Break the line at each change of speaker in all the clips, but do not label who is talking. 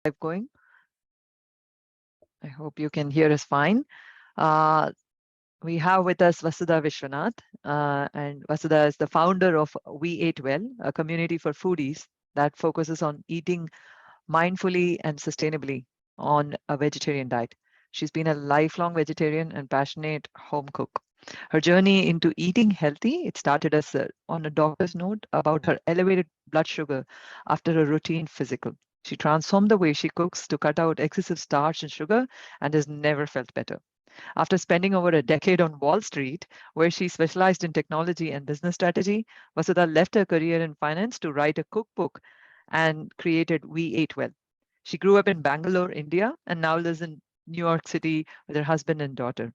live going. I hope you can hear us fine. Uh, we have with us Vasudha Vishwanath, and Vasudha is the founder of We Ate Well, a community for foodies that focuses on eating mindfully and sustainably on a vegetarian diet. She's been a lifelong vegetarian and passionate home cook. Her journey into eating healthy, it started as on a doctor's note about her elevated blood sugar after a routine physical. She transformed the way she cooks to cut out excessive starch and sugar and has never felt better. After spending over a decade on Wall Street, where she specialized in technology and business strategy, Vasudha left her career in finance to write a cookbook and created We Ate Well. She grew up in Bangalore, India, and now lives in New York City with her husband and daughter.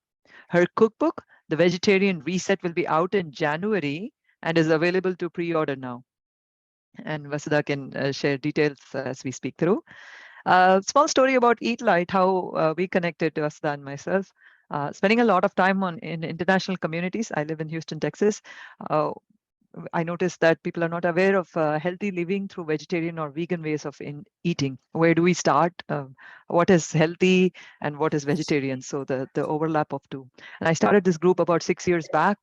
Her cookbook, The Vegetarian Reset, will be out in January and is available to pre-order now. And Vasudha can share details as we speak through. Small story about Eat Light, how we connected, Vasudha and myself. Spending a lot of time in international communities. I live in Houston, Texas. I noticed that people are not aware of healthy living through vegetarian or vegan ways of eating. Where do we start? What is healthy and what is vegetarian? So the overlap of two. And I started this group about 6 years back,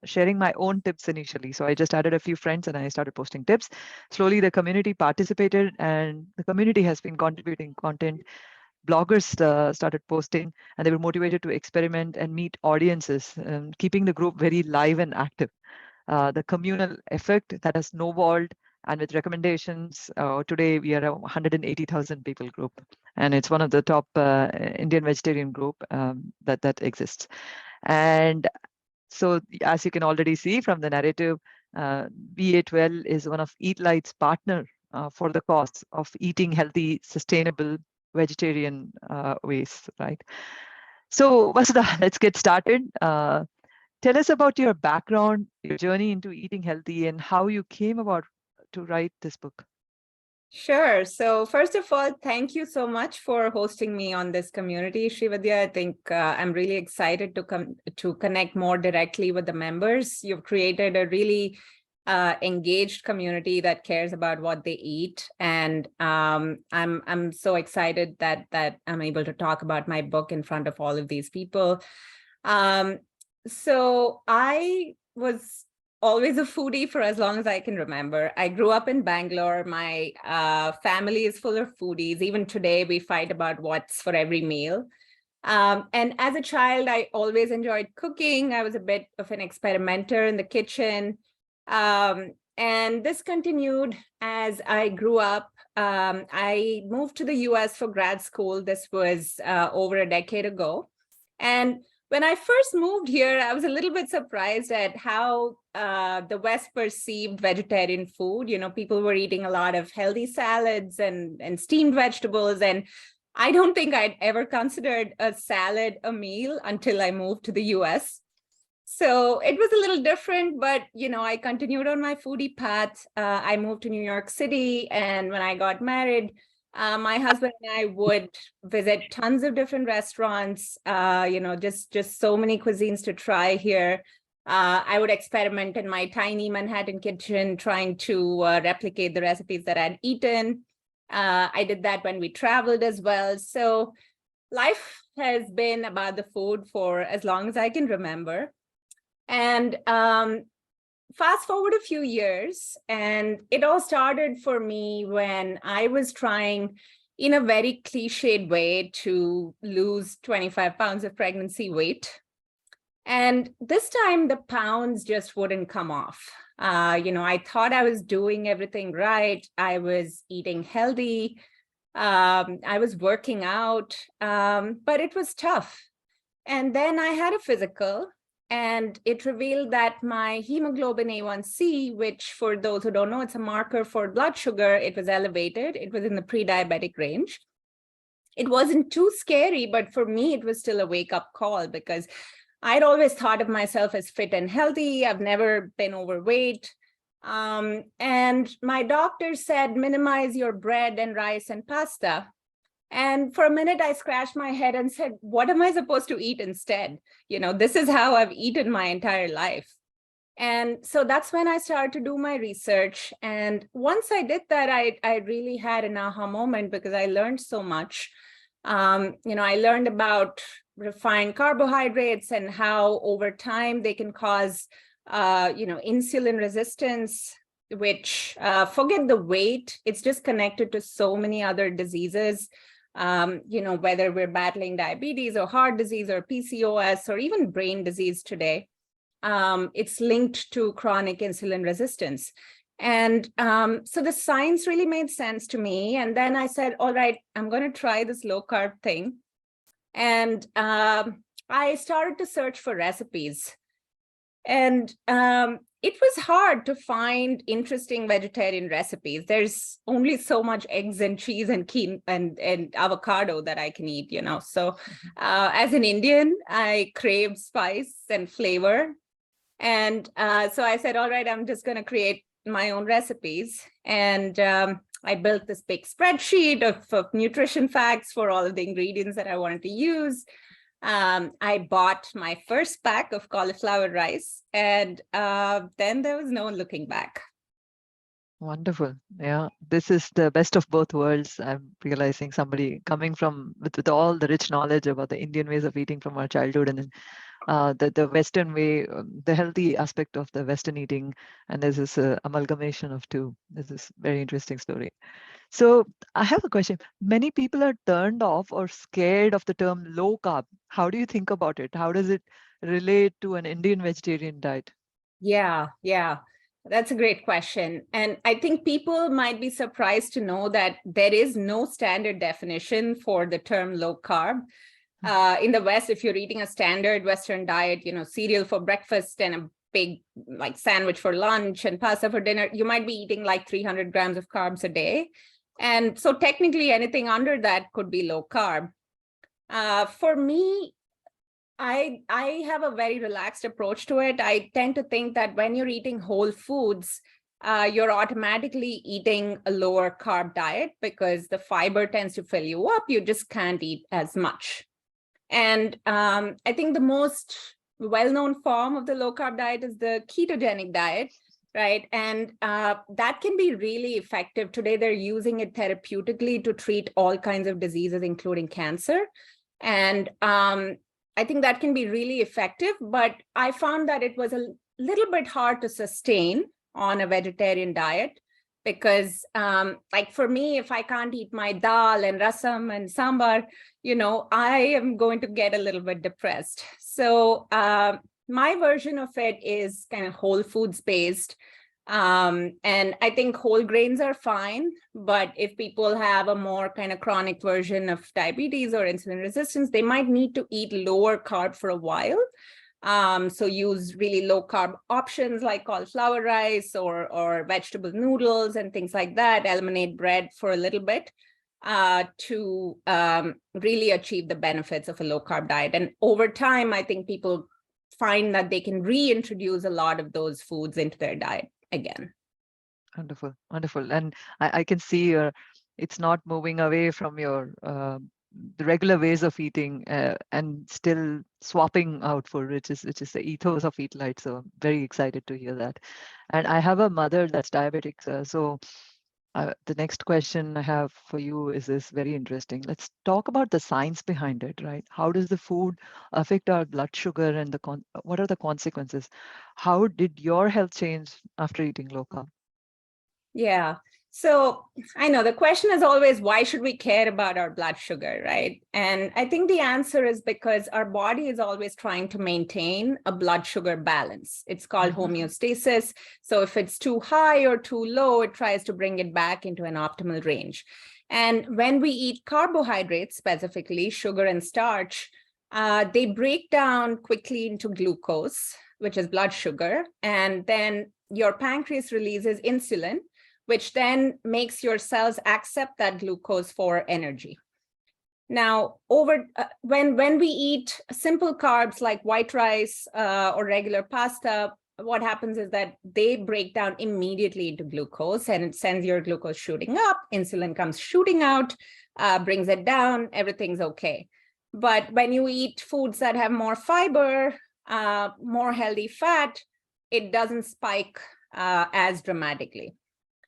sharing my own tips initially. So I just added a few friends and I started posting tips. Slowly the community participated and the community has been contributing content. Bloggers started posting and they were motivated to experiment and meet audiences, keeping the group very live and active. The communal effect that has snowballed, and with recommendations, today we are a 180,000 people group, and it's one of the top Indian vegetarian group that exists. And so, as you can already see from the narrative, We Ate Well is one of Eat Light's partner for the cause of eating healthy, sustainable vegetarian ways, right? So, Vasudha, let's get started. Tell us about your background, your journey into eating healthy, and how you came about to write this book.
Sure. So first of all, thank you so much for hosting me on this community, Shrividya. I think I'm really excited to connect more directly with the members. You've created a really engaged community that cares about what they eat, and I'm so excited that I'm able to talk about my book in front of all of these people. So I was always a foodie for as long as I can remember. I grew up in Bangalore. My family is full of foodies. Even today, we fight about what's for every meal. And as a child, I always enjoyed cooking. I was a bit of an experimenter in the kitchen. And this continued as I grew up. I moved to the US for grad school. This was over a decade ago. And when I first moved here, I was a little bit surprised at how the West perceived vegetarian food. You know, people were eating a lot of healthy salads and steamed vegetables. And I don't think I'd ever considered a salad a meal until I moved to the US. So it was a little different, but, you know, I continued on my foodie path. I moved to New York City. And when I got married, my husband and I would visit tons of different restaurants, you know, just so many cuisines to try here. I would experiment in my tiny Manhattan kitchen, trying to replicate the recipes that I'd eaten. I did that when we traveled as well. So life has been about the food for as long as I can remember. And fast forward a few years, and it all started for me when I was trying, in a very cliched way, to lose 25 pounds of pregnancy weight. And this time the pounds just wouldn't come off. You know, I thought I was doing everything right. I was eating healthy. I was working out, but it was tough. And then I had a physical. And it revealed that my hemoglobin A1C, which for those who don't know, it's a marker for blood sugar, it was elevated. It was in the pre-diabetic range. It wasn't too scary, but for me, it was still a wake-up call because I'd always thought of myself as fit and healthy. I've never been overweight. And my doctor said, minimize your bread and rice and pasta. And for a minute, I scratched my head and said, what am I supposed to eat instead? You know, this is how I've eaten my entire life. And so that's when I started to do my research. And once I did that, I really had an aha moment because I learned so much. I learned about refined carbohydrates and how over time they can cause, insulin resistance, which forget the weight, it's just connected to so many other diseases. Whether we're battling diabetes or heart disease or PCOS or even brain disease today. It's linked to chronic insulin resistance. And so the science really made sense to me. And then I said, all right, I'm going to try this low carb thing. And I started to search for recipes. And it was hard to find interesting vegetarian recipes. There's only so much eggs and cheese and avocado that I can eat, So as an Indian, I crave spice and flavor. And so I said, all right, I'm just going to create my own recipes. And I built this big spreadsheet of nutrition facts for all of the ingredients that I wanted to use. I bought my first pack of cauliflower rice, and then there was no looking back.
Wonderful. Yeah, this is the best of both worlds. I'm realizing somebody coming from with all the rich knowledge about the Indian ways of eating from our childhood, and then the Western way, the healthy aspect of the Western eating, and there's this amalgamation of two. This is very interesting story. So I have a question. Many people are turned off or scared of the term low carb. How do you think about it? How does it relate to an Indian vegetarian diet?
Yeah. That's a great question. And I think people might be surprised to know that there is no standard definition for the term low carb. In the West, if you're eating a standard Western diet, cereal for breakfast and a big like sandwich for lunch and pasta for dinner, you might be eating like 300 grams of carbs a day. And so technically anything under that could be low carb. For me, I have a very relaxed approach to it. I tend to think that when you're eating whole foods, you're automatically eating a lower carb diet because the fiber tends to fill you up. You just can't eat as much. And I think the most well-known form of the low carb diet is the ketogenic diet, right? And that can be really effective. Today, they're using it therapeutically to treat all kinds of diseases, including cancer. And I think that can be really effective, but I found that it was a little bit hard to sustain on a vegetarian diet because like for me, if I can't eat my dal and rasam and sambar, I am going to get a little bit depressed. So my version of it is kind of whole foods based. And I think whole grains are fine, but if people have a more kind of chronic version of diabetes or insulin resistance, they might need to eat lower carb for a while. So use really low carb options like cauliflower rice or vegetable noodles and things like that. Eliminate bread for a little bit to really achieve the benefits of a low carb diet. And over time, I think people find that they can reintroduce a lot of those foods into their diet again.
Wonderful, wonderful. And I can see it's not moving away from your the regular ways of eating and still swapping out food, which is the ethos of Eat Light. So I'm very excited to hear that. And I have a mother that's diabetic, so the next question I have for you is this very interesting. Let's talk about the science behind it, right? How does the food affect our blood sugar and what are the consequences? How did your health change after eating low carb?
Yeah. So I know the question is always, why should we care about our blood sugar, right? And I think the answer is because our body is always trying to maintain a blood sugar balance. It's called homeostasis. So if it's too high or too low, it tries to bring it back into an optimal range. And when we eat carbohydrates, specifically sugar and starch, they break down quickly into glucose, which is blood sugar. And then your pancreas releases insulin, which then makes your cells accept that glucose for energy. Now, when we eat simple carbs like white rice or regular pasta, what happens is that they break down immediately into glucose and it sends your glucose shooting up, insulin comes shooting out, brings it down, everything's okay. But when you eat foods that have more fiber, more healthy fat, it doesn't spike as dramatically.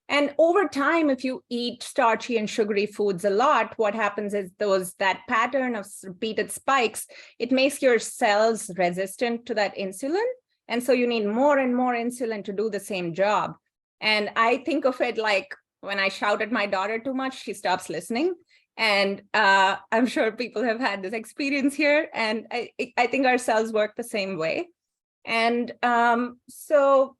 And over time, if you eat starchy and sugary foods a lot, what happens is that pattern of repeated spikes, it makes your cells resistant to that insulin. And so you need more and more insulin to do the same job. And I think of it like when I shout at my daughter too much, she stops listening. And I'm sure people have had this experience here. And I think our cells work the same way. And so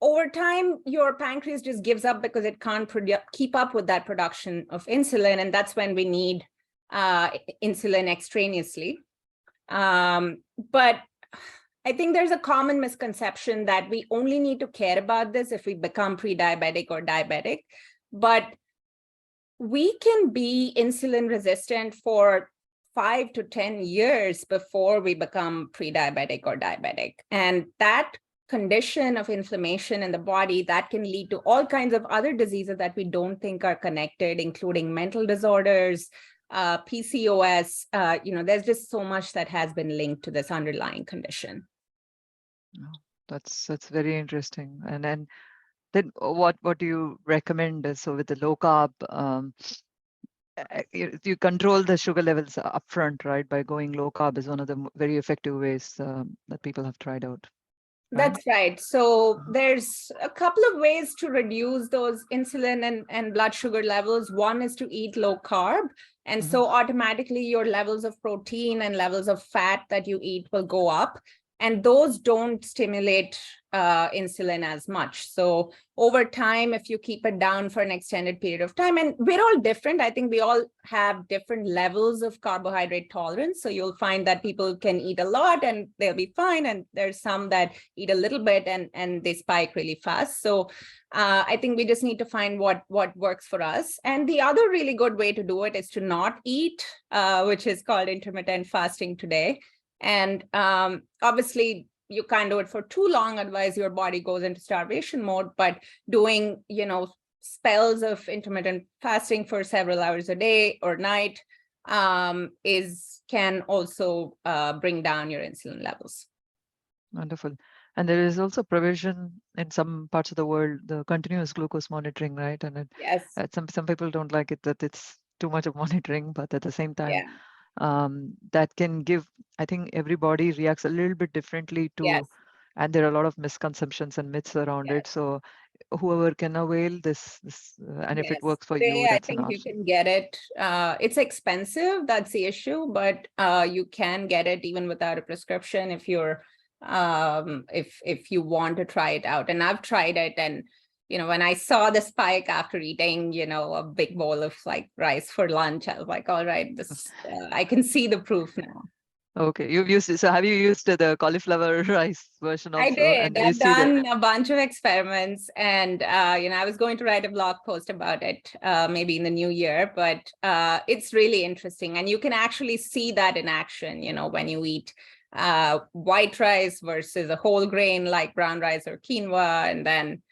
over time, your pancreas just gives up because it can't keep up with that production of insulin. And that's when we need insulin extraneously. But I think there's a common misconception that we only need to care about this if we become pre-diabetic or diabetic. But we can be insulin resistant for 5 to 10 years before we become pre-diabetic or diabetic. And that condition of inflammation in the body, that can lead to all kinds of other diseases that we don't think are connected, including mental disorders, PCOS. There's just so much that has been linked to this underlying condition.
Oh, that's very interesting. And then what do you recommend? So with the low carb, you control the sugar levels upfront, right? By going low carb is one of the very effective ways that people have tried out.
That's right. So there's a couple of ways to reduce those insulin and blood sugar levels. One is to eat low carb. And so automatically your levels of protein and levels of fat that you eat will go up. And those don't stimulate insulin as much. So over time, if you keep it down for an extended period of time, and we're all different. I think we all have different levels of carbohydrate tolerance. So you'll find that people can eat a lot and they'll be fine. And there's some that eat a little bit and they spike really fast. So I think we just need to find what works for us. And the other really good way to do it is to not eat, which is called intermittent fasting today. And obviously, you can't do it for too long, otherwise your body goes into starvation mode. But doing, spells of intermittent fasting for several hours a day or night can also bring down your insulin levels.
Wonderful. And there is also provision in some parts of the world, the continuous glucose monitoring, right? And
yes,
some people don't like it, that it's too much of monitoring, but at the same time,
yeah.
That can give, I think everybody reacts a little bit differently to,
Yes.
and there are a lot of misconceptions and myths around
Yes.
it. So whoever can avail this and if
Yes.
it works for
Today,
you,
I
that's an
think you
option.
can get it. It's expensive, that's the issue, but you can get it even without a prescription if you're if you want to try it out. And I've tried it, and when I saw the spike after eating, a big bowl of like rice for lunch, I was like, all right, this I can see the proof now.
Okay, you've used it. So have you used the cauliflower rice version also?
I did.
And you
I've
see
done a bunch of experiments, and I was going to write a blog post about it maybe in the new year, but it's really interesting, and you can actually see that in action. When you eat white rice versus a whole grain like brown rice or quinoa, and then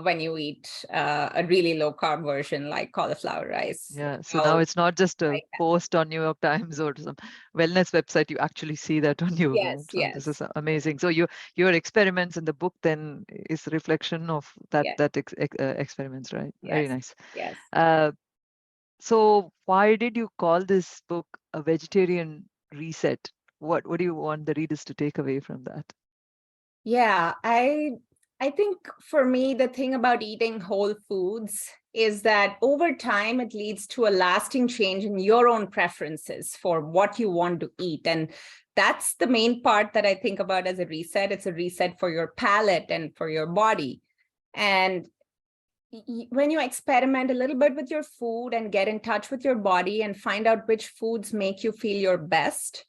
when you eat a really low carb version like cauliflower rice.
Yeah, so now it's not just a post on New York Times or some wellness website, you actually see that on you.
Yes,
Right? So
yes.
this is amazing. So your experiments in the book then is a reflection of that experiments, right?
Yes.
Very nice.
Yes.
So why did you call this book A Vegetarian Reset? What do you want the readers to take away from that?
Yeah, I think for me, the thing about eating whole foods is that over time, it leads to a lasting change in your own preferences for what you want to eat. And that's the main part that I think about as a reset. It's a reset for your palate and for your body. And when you experiment a little bit with your food and get in touch with your body and find out which foods make you feel your best,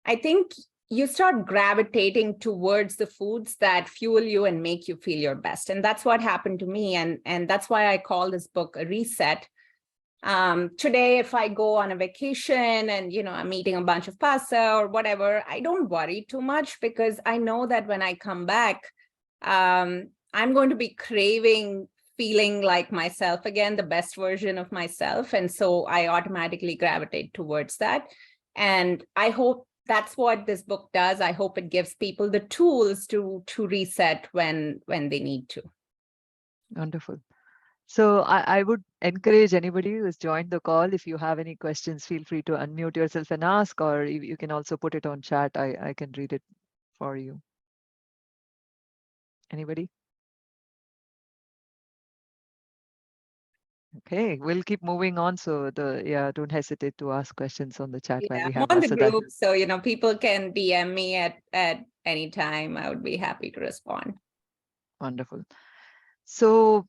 I think you start gravitating towards the foods that fuel you and make you feel your best. And that's what happened to me. And that's why I call this book a reset. Today, if I go on a vacation and, I'm eating a bunch of pasta or whatever, I don't worry too much because I know that when I come back, I'm going to be craving feeling like myself again, the best version of myself. And so I automatically gravitate towards that. And I hope that's what this book does. I hope it gives people the tools to reset when they need to.
Wonderful. So I would encourage anybody who's joined the call, if you have any questions, feel free to unmute yourself and ask, or you can also put it on chat. I can read it for you. Anybody? Okay, we'll keep moving on. So don't hesitate to ask questions on the chat while we
I'm
have
on the
Vasudha.
group, so people can DM me at any time. I would be happy to respond.
Wonderful. So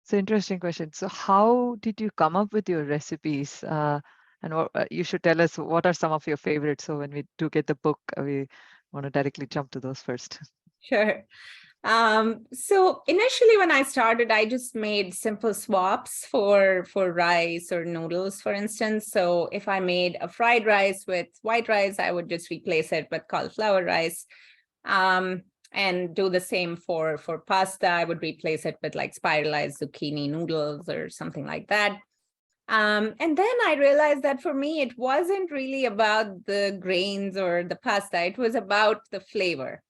it's an interesting question. So how did you come up with your recipes? And you should tell us what are some of your favorites. So when we do get the book, we want to directly jump to those first.
Sure. So initially when I started, I just made simple swaps for rice or noodles, for instance. So if I made a fried rice with white rice, I would just replace it with cauliflower rice. And do the same for pasta. I would replace it with like spiralized zucchini noodles or something like that. And then I realized that for me, it wasn't really about the grains or the pasta. It was about the flavor.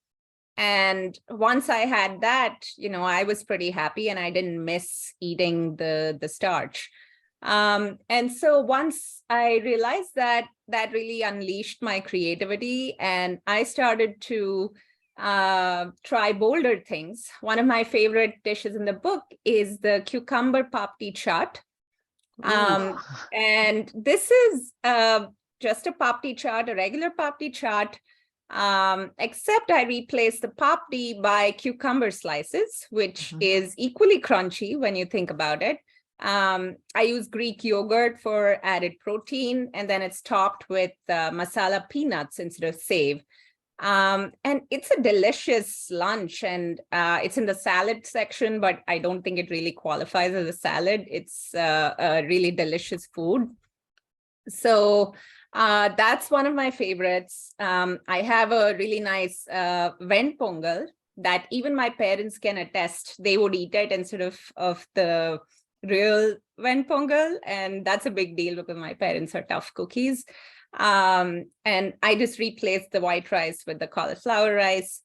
And once I had that, I was pretty happy and I didn't miss eating the starch. And so once I realized that, that really unleashed my creativity, and I started to try bolder things. One of my favorite dishes in the book is the cucumber papdi chaat. And this is just a papdi chaat, a regular papdi chaat, except I replaced the papdi by cucumber slices, which is equally crunchy when you think about it. I use Greek yogurt for added protein, and then it's topped with masala peanuts instead of save. And it's a delicious lunch, and it's in the salad section, but I don't think it really qualifies as a salad. It's a really delicious food. So that's one of my favorites. I have a really nice vent pongal that even my parents can attest. They would eat it instead of the real vent pongal, and that's a big deal because my parents are tough cookies. And I just replaced the white rice with the cauliflower rice.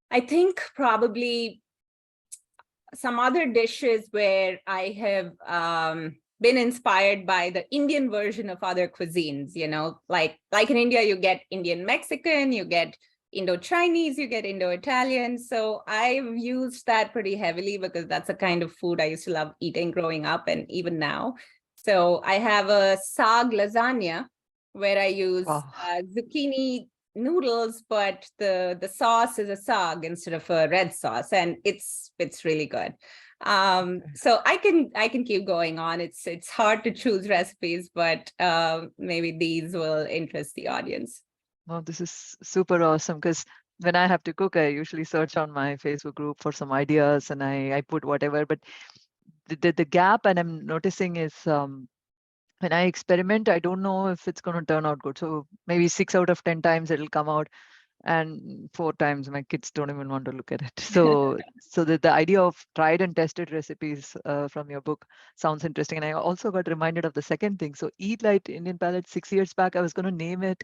I think probably some other dishes where I have been inspired by the Indian version of other cuisines, like in India, you get Indian Mexican, you get Indo-Chinese, you get Indo-Italian. So I've used that pretty heavily because that's a kind of food I used to love eating growing up and even now. So I have a saag lasagna where I use zucchini noodles, but the sauce is a saag instead of a red sauce, and it's really good. So I can keep going on. It's hard to choose recipes, but maybe these will interest the audience.
Oh, this is super awesome, because when I have to cook, I usually search on my Facebook group for some ideas and I put whatever, but the gap and I'm noticing is when I experiment, I don't know if it's going to turn out good. So maybe 6 out of 10 times it'll come out, and 4 times my kids don't even want to look at it. So the idea of tried and tested recipes from your book sounds interesting. And I also got reminded of the second thing. So Eat Light Indian Palate, 6 years back, I was going to name it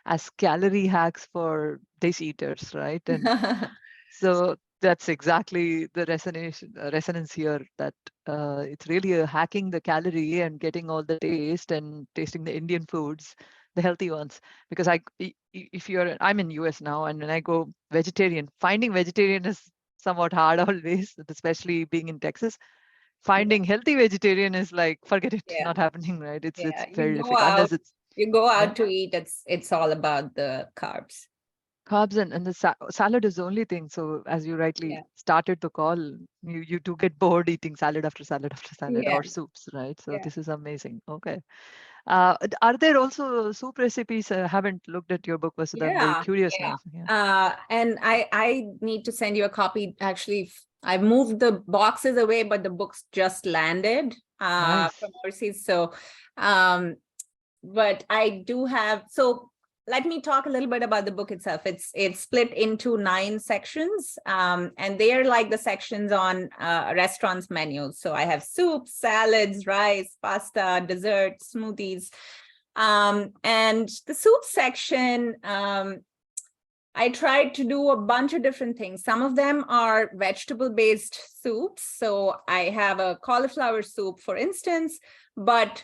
as calorie hacks for dish eaters, right? And so that's exactly the resonance here, that it's really hacking the calorie and getting all the taste and tasting the Indian foods, the healthy ones. Because I'm in US now, and when I go vegetarian, finding vegetarian is somewhat hard always, especially being in Texas. Finding healthy vegetarian is like, forget it, not happening, right? It's very difficult unless it's
you go out to eat. It's all about the carbs.
Carbs and the salad is the only thing. So as you rightly started the call, you do get bored eating salad after salad after salad, or soups, right? So this is amazing. Okay. Are there also soup recipes? I haven't looked at your book, Vasudha. I'm very curious now.
And I need to send you a copy. Actually, I moved the boxes away, but the books just landed from overseas. So, but I do have, so let me talk a little bit about the book itself. It's split into 9 sections, and they are like the sections on restaurants' menus. So I have soups, salads, rice, pasta, dessert, smoothies. And the soup section, I tried to do a bunch of different things. Some of them are vegetable-based soups. So I have a cauliflower soup, for instance, but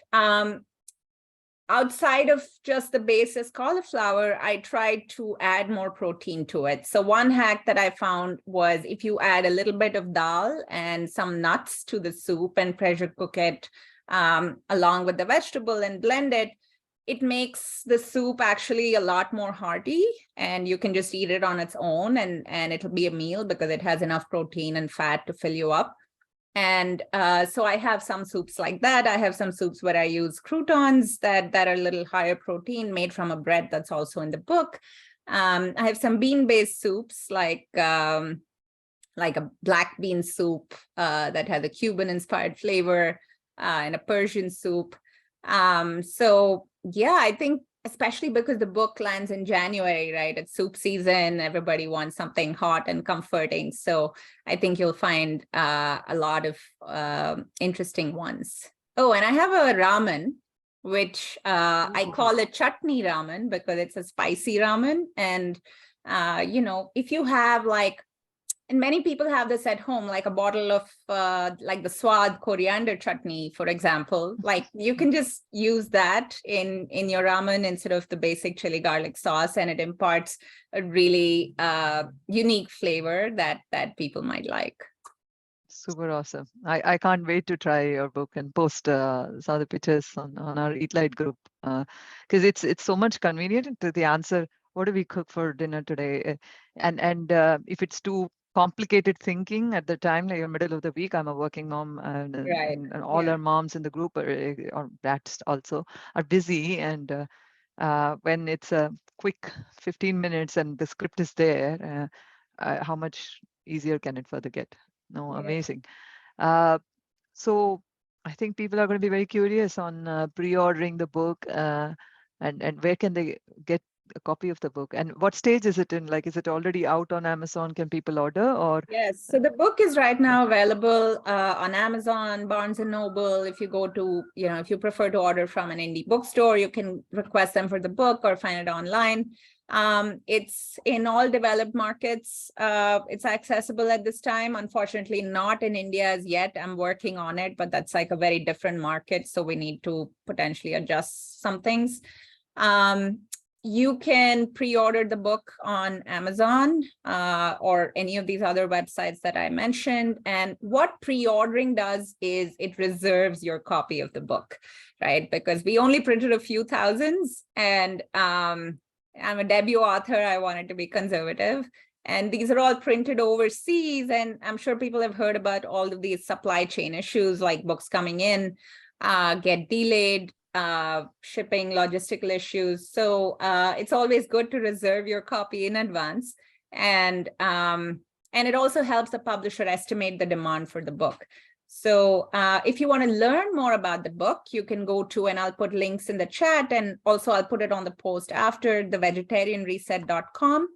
outside of just the basis cauliflower, I tried to add more protein to it. So one hack that I found was if you add a little bit of dal and some nuts to the soup and pressure cook it along with the vegetable and blend it, it makes the soup actually a lot more hearty, and you can just eat it on its own, and it'll be a meal because it has enough protein and fat to fill you up. And so I have some soups like that. I have some soups where I use croutons that are a little higher protein, made from a bread that's also in the book. I have some bean-based soups like a black bean soup that has a Cuban-inspired flavor, and a Persian soup. So yeah, I think especially because the book lands in January, right? It's soup season. Everybody wants something hot and comforting. So I think you'll find a lot of interesting ones. Oh, and I have a ramen, which I call it chutney ramen because it's a spicy ramen. And, if you have and many people have this at home, like a bottle of like the Swad coriander chutney, for example. Like you can just use that in your ramen instead of the basic chili garlic sauce, and it imparts a really unique flavor that people might like.
Super awesome. I can't wait to try your book and post some of the pictures on our Eat Light group, because it's so much convenient to the answer. What do we cook for dinner today? And if it's too complicated thinking at the time, like in the middle of the week, I'm a working mom,
Right.
and all our moms in the group or dads also are busy, and when it's a quick 15 minutes and the script is there, how much easier can it further get? No,
Yeah.
amazing. So I think people are going to be very curious on pre-ordering the book, and where can they get a copy of the book, and what stage is it in? Like, is it already out on Amazon? Can people order, or?
Yes, so the book is right now available on Amazon, Barnes and Noble. If you go to, if you prefer to order from an indie bookstore, you can request them for the book or find it online. It's in all developed markets. It's accessible at this time. Unfortunately, not in India as yet. I'm working on it, but that's like a very different market. So we need to potentially adjust some things. You can pre-order the book on Amazon or any of these other websites that I mentioned. And what pre-ordering does is it reserves your copy of the book, right? Because we only printed a few thousands, and I'm a debut author. I wanted to be conservative. And these are all printed overseas. And I'm sure people have heard about all of these supply chain issues, like books coming in, get delayed, shipping, logistical issues. So it's always good to reserve your copy in advance. And it also helps the publisher estimate the demand for the book. So if you want to learn more about the book, you can go to, and I'll put links in the chat, and also I'll put it on the post after, thevegetarianreset.com.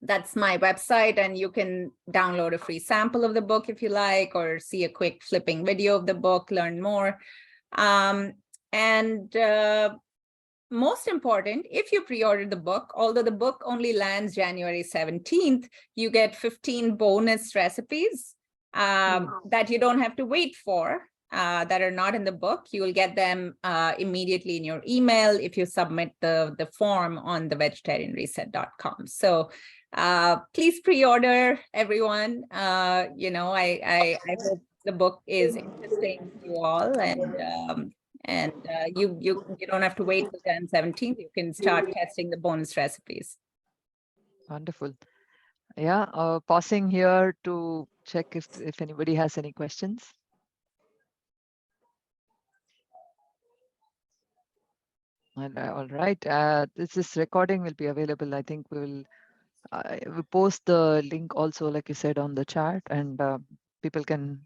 That's my website, and you can download a free sample of the book if you like, or see a quick flipping video of the book, learn more. Most important, if you pre-order the book, although the book only lands January 17th, you get 15 bonus recipes that you don't have to wait for, that are not in the book. You will get them immediately in your email if you submit the form on thevegetarianreset.com. So please pre-order, everyone. I hope the book is interesting to you all, and you don't have to wait till Jan 17th. You can start testing the bonus recipes.
Wonderful. Yeah, pausing here to check if anybody has any questions. All right. This recording will be available. I think we'll post the link also, like you said, on the chat, and people can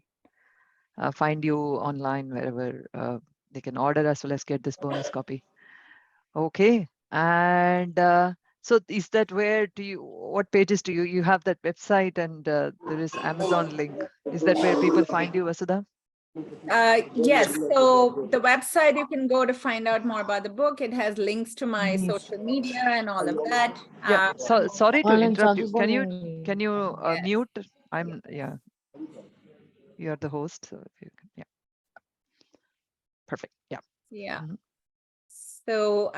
find you online wherever they can order, as well as get this bonus copy. Okay. And so is that where what pages do you have that website, and there is Amazon link? Is that where people find you, Vasudha?
Yes, so the website you can go to find out more about the book. It has links to my social media and all of that.
Yeah. So sorry to interrupt you. Can you
Yes.
mute? Yeah. You are the host. So if you can, yeah. Perfect. Yeah.
Yeah.
Mhm.
So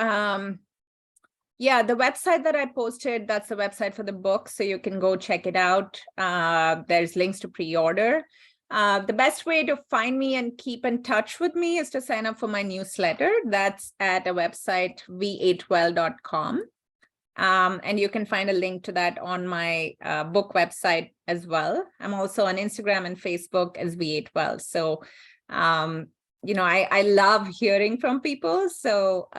yeah, the website that I posted, that's the website for the book. So you can go check it out. There's links to pre-order. The best way to find me and keep in touch with me is to sign up for my newsletter. That's at a website, v8well.com. And you can find a link to that on my book website as well. I'm also on Instagram and Facebook as V8Well. So, I love hearing from people. So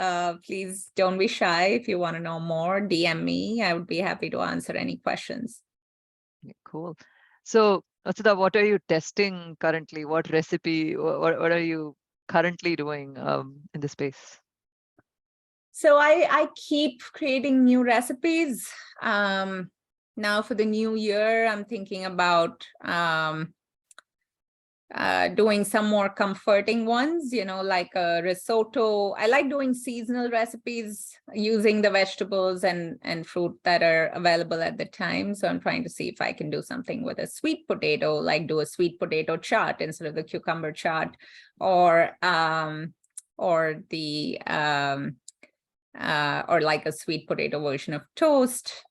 please don't be shy. If you want to know more, DM me. I would be happy to answer any questions.
Yeah, cool. So, Vasudha, what are you testing currently? What recipe? What are you currently doing in the space?
So I keep creating new recipes. Now for the new year, I'm thinking about doing some more comforting ones, like a risotto. I like doing seasonal recipes using the vegetables and fruit that are available at the time. So I'm trying to see if I can do something with a sweet potato, like do a sweet potato chaat instead of the cucumber chaat, or the or like a sweet potato version of toast.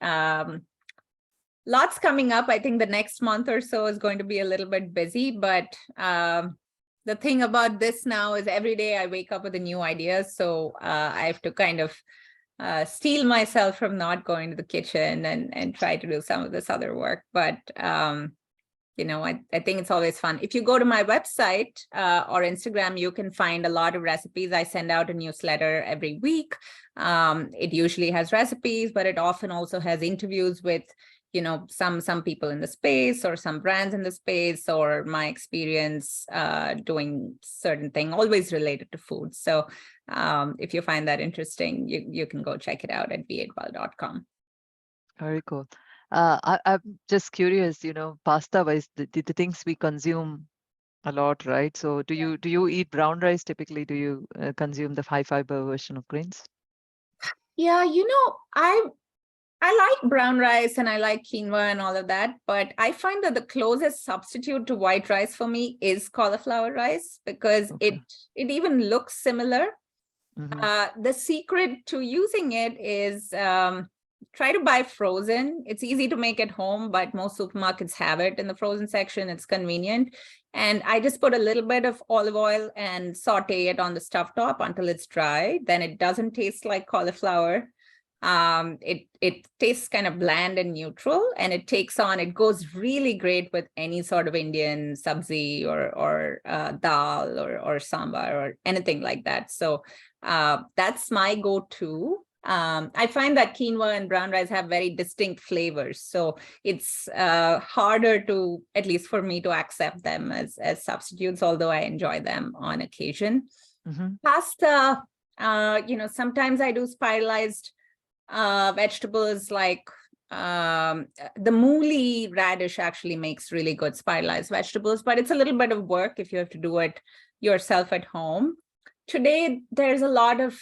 Lots coming up. I think the next month or so is going to be a little bit busy, but the thing about this now is every day I wake up with a new idea. So I have to kind of steal myself from not going to the kitchen and try to do some of this other work. But I think it's always fun. If you go to my website or Instagram, you can find a lot of recipes. I send out a newsletter every week. It usually has recipes, but it often also has interviews with some people in the space or some brands in the space, or my experience doing certain thing, always related to food. So if you find that interesting, you can go check it out at v8well.com.
Very cool. I'm just curious, pasta wise, the things we consume a lot, right? So do you eat brown rice typically? Do you consume the high fiber version of grains?
Yeah, I like brown rice and I like quinoa and all of that, but I find that the closest substitute to white rice for me is cauliflower rice, because
Okay.
it even looks similar.
Mm-hmm.
The secret to using it is try to buy frozen. It's easy to make at home, but most supermarkets have it in the frozen section. It's convenient. And I just put a little bit of olive oil and saute it on the stuffed top until it's dry. Then it doesn't taste like cauliflower. It tastes kind of bland and neutral, and it goes really great with any sort of Indian sabzi or dal or sambar or anything like that. So that's my go-to. I find that quinoa and brown rice have very distinct flavors, so it's harder to, at least for me, to accept them as substitutes, although I enjoy them on occasion.
Mm-hmm.
Pasta, sometimes I do spiralized vegetables, like the mooli radish actually makes really good spiralized vegetables, but it's a little bit of work if you have to do it yourself at home. Today, there's a lot of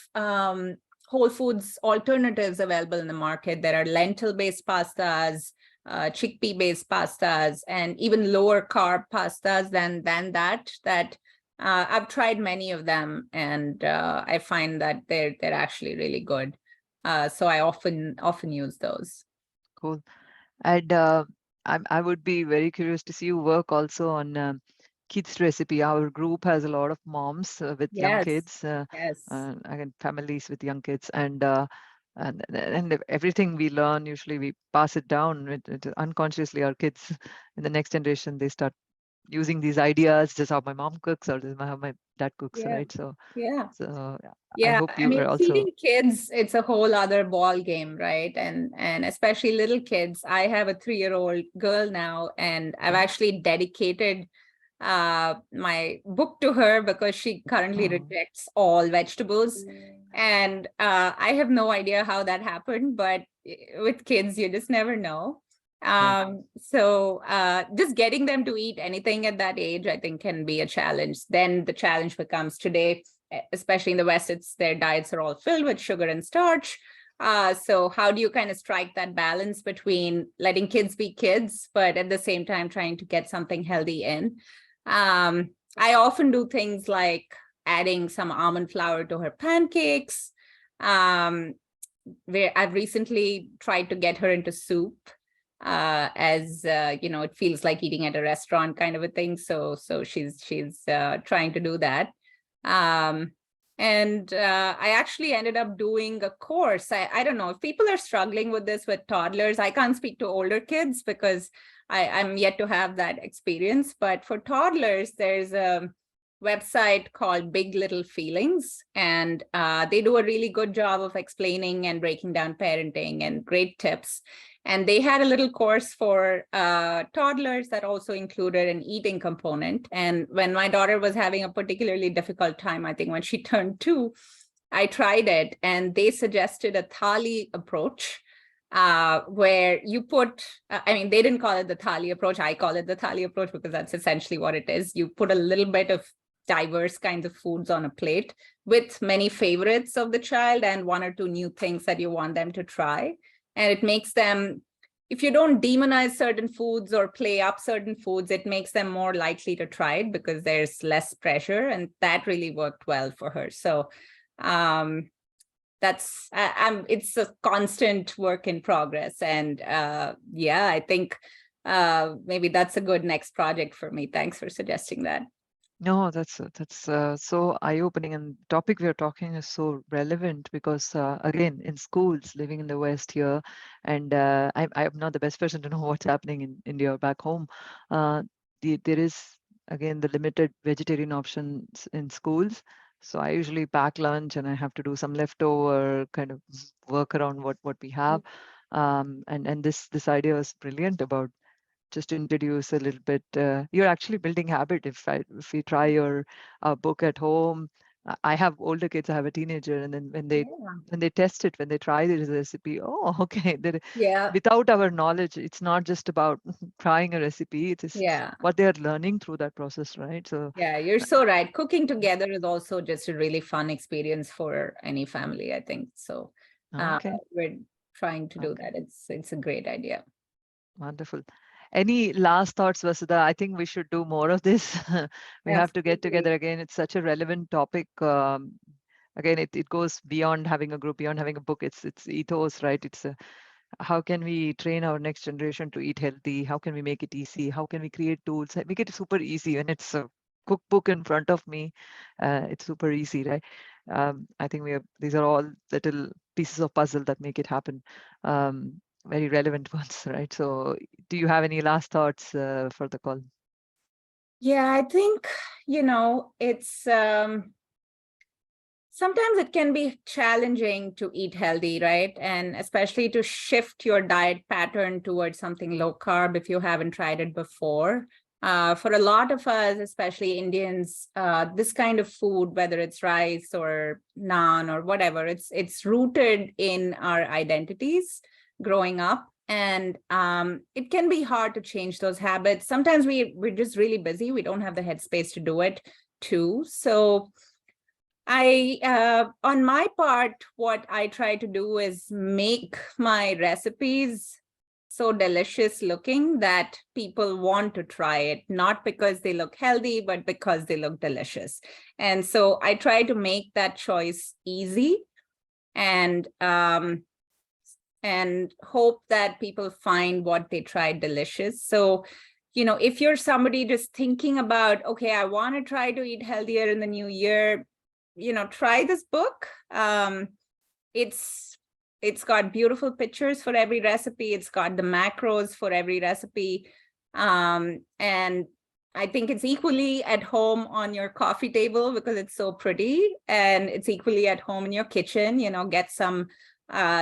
whole foods alternatives available in the market. There are lentil-based pastas, chickpea-based pastas, and even lower carb pastas than that. I've tried many of them, and I find that they're actually really good. So I often use those.
Cool. And I would be very curious to see you work also on kids recipe. Our group has a lot of moms with young
Yes,
kids,
yes.
again, families with young kids, and everything we learn, usually we pass it down unconsciously. Our kids in the next generation, they start using these ideas, just how my mom cooks or how my dad cooks,
Yeah,
right? So,
yeah.
so I
Yeah,
hope
I
you
mean,
are also.
feeding kids, it's a whole other ball game, right? And especially little kids. I have a 3-year-old girl now, and I've actually dedicated my book to her because she currently
Oh,
rejects all vegetables. And I have no idea how that happened, but with kids, you just never know. Just getting them to eat anything at that age, I think, can be a challenge. Then the challenge becomes today, especially in the West, it's their diets are all filled with sugar and starch. So how do you kind of strike that balance between letting kids be kids, but at the same time trying to get something healthy in? I often do things like adding some almond flour to her pancakes. Where I've recently tried to get her into soup, as it feels like eating at a restaurant kind of a thing. So she's trying to do that. I actually ended up doing a course. I don't know if people are struggling with this with toddlers. I can't speak to older kids because I'm yet to have that experience. But for toddlers, there's a website called Big Little Feelings, and they do a really good job of explaining and breaking down parenting and great tips. And they had a little course for toddlers that also included an eating component. And when my daughter was having a particularly difficult time, I think when she turned 2, I tried it, and they suggested a thali approach, where you put, they didn't call it the thali approach. I call it the thali approach because that's essentially what it is. You put a little bit of diverse kinds of foods on a plate with many favorites of the child and 1 or 2 new things that you want them to try. And it makes them, if you don't demonize certain foods or play up certain foods, it makes them more likely to try it because there's less pressure. And that really worked well for her. So it's a constant work in progress. And I think maybe that's a good next project for me. Thanks for suggesting that.
No, that's so eye-opening, and the topic we are talking is so relevant because again, in schools, living in the West here, and I'm not the best person to know what's happening in India or back home. There is again the limited vegetarian options in schools. So I usually pack lunch, and I have to do some leftover kind of work around what we have. And this idea was brilliant about just to introduce a little bit. You're actually building habit if you try your book at home. I have older kids. I have a teenager, and then when they test it, when they try the recipe, oh, okay. Without our knowledge, it's not just about trying a recipe. It is what they are learning through that process, right? So
yeah, you're so right. Cooking together is also just a really fun experience for any family, I think. So we're trying to do that. It's a great idea.
Wonderful. Any last thoughts, Vasudha? I think we should do more of this. We have to get together again. It's such a relevant topic. Again, it goes beyond having a group, beyond having a book. It's ethos, right? It's how can we train our next generation to eat healthy? How can we make it easy? How can we create tools? Make it super easy. When it's a cookbook in front of me, it's super easy, right? I think these are all little pieces of puzzle that make it happen. Very relevant ones, right? So do you have any last thoughts for the call?
Yeah, I think, it's sometimes it can be challenging to eat healthy, right? And especially to shift your diet pattern towards something low carb if you haven't tried it before. For a lot of us, especially Indians, this kind of food, whether it's rice or naan or whatever, it's rooted in our identities growing up. And it can be hard to change those habits. Sometimes we're just really busy. We don't have the headspace to do it too. So on my part, what I try to do is make my recipes so delicious looking that people want to try it, not because they look healthy, but because they look delicious. And so I try to make that choice easy and hope that people find what they try delicious. So, if you're somebody just thinking about, okay, I want to try to eat healthier in the new year, try this book. It's got beautiful pictures for every recipe. It's got the macros for every recipe. And I think it's equally at home on your coffee table because it's so pretty, and it's equally at home in your kitchen. Get some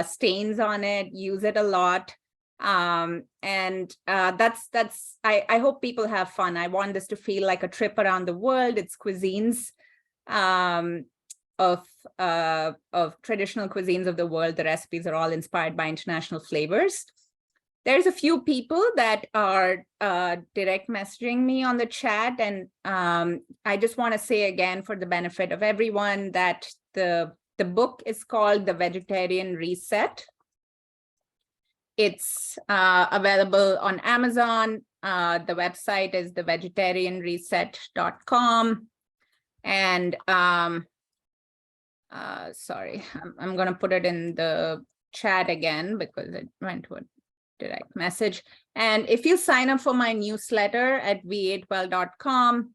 stains on it, use it a lot. I hope people have fun. I want this to feel like a trip around the world. It's cuisines of traditional cuisines of the world. The recipes are all inspired by international flavors. There's a few people that are direct messaging me on the chat, and I just want to say again, for the benefit of everyone, that the book is called The Vegetarian Reset. It's available on Amazon. The website is thevegetarianreset.com. And sorry, I'm going to put it in the chat again because it went to a direct message. And if you sign up for my newsletter at v8well.com,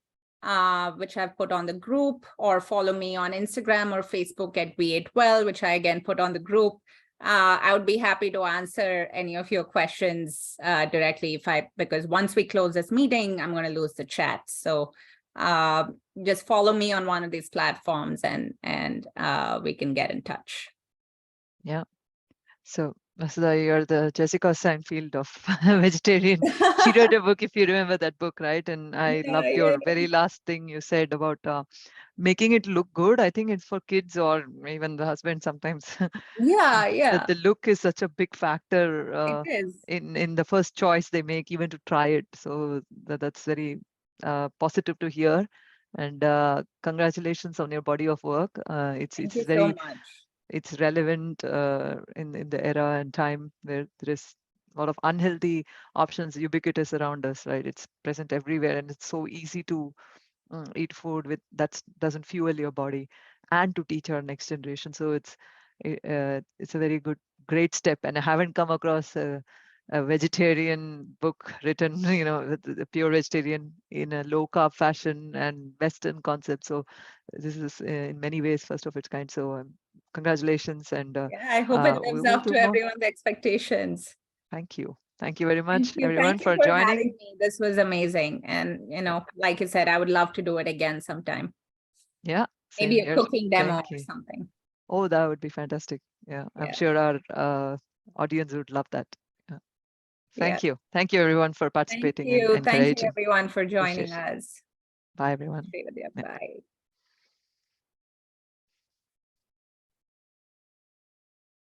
which I've put on the group, or follow me on Instagram or Facebook at v8well, which I again put on the group, I would be happy to answer any of your questions directly because once we close this meeting, I'm going to lose the chat. So just follow me on one of these platforms, and we can get in touch.
Yeah. So Vasudha, you're the Jessica Seinfeld of vegetarian. She wrote a book, if you remember that book, right? And I loved your very last thing you said about making it look good. I think it's for kids or even the husband sometimes.
Yeah.
The look is such a big factor
It is.
in the first choice they make, even to try it. So that's very positive to hear. And congratulations on your body of work. It's
Thank you
very
so much.
it's relevant in the era and time where there is a lot of unhealthy options ubiquitous around us, right? It's present everywhere, and it's so easy to eat food that doesn't fuel your body, and to teach our next generation. So it's a very great step. And I haven't come across a vegetarian book written, with the pure vegetarian in a low carb fashion and Western concept. So this is in many ways first of its kind. So congratulations, and
Yeah, I hope it
we
lives
will
up
do
to
more.
everyone's expectations.
Thank you. Thank you very
Thank
much,
you.
everyone,
Thank you
for
for
joining.
having me. This was amazing. And, like you said, I would love to do it again sometime.
Yeah.
Maybe
Same
a
here.
cooking demo
Thank
or
you.
something.
Oh, that would be fantastic. Yeah, I'm sure our audience would love that. Yeah.
Yeah.
Thank you. Thank you, everyone, for
Thank
participating and
you. Thank you,
encouraging.
everyone, for joining
Appreciate it.
us.
Bye, everyone.
Shrividya,
Yeah.
bye.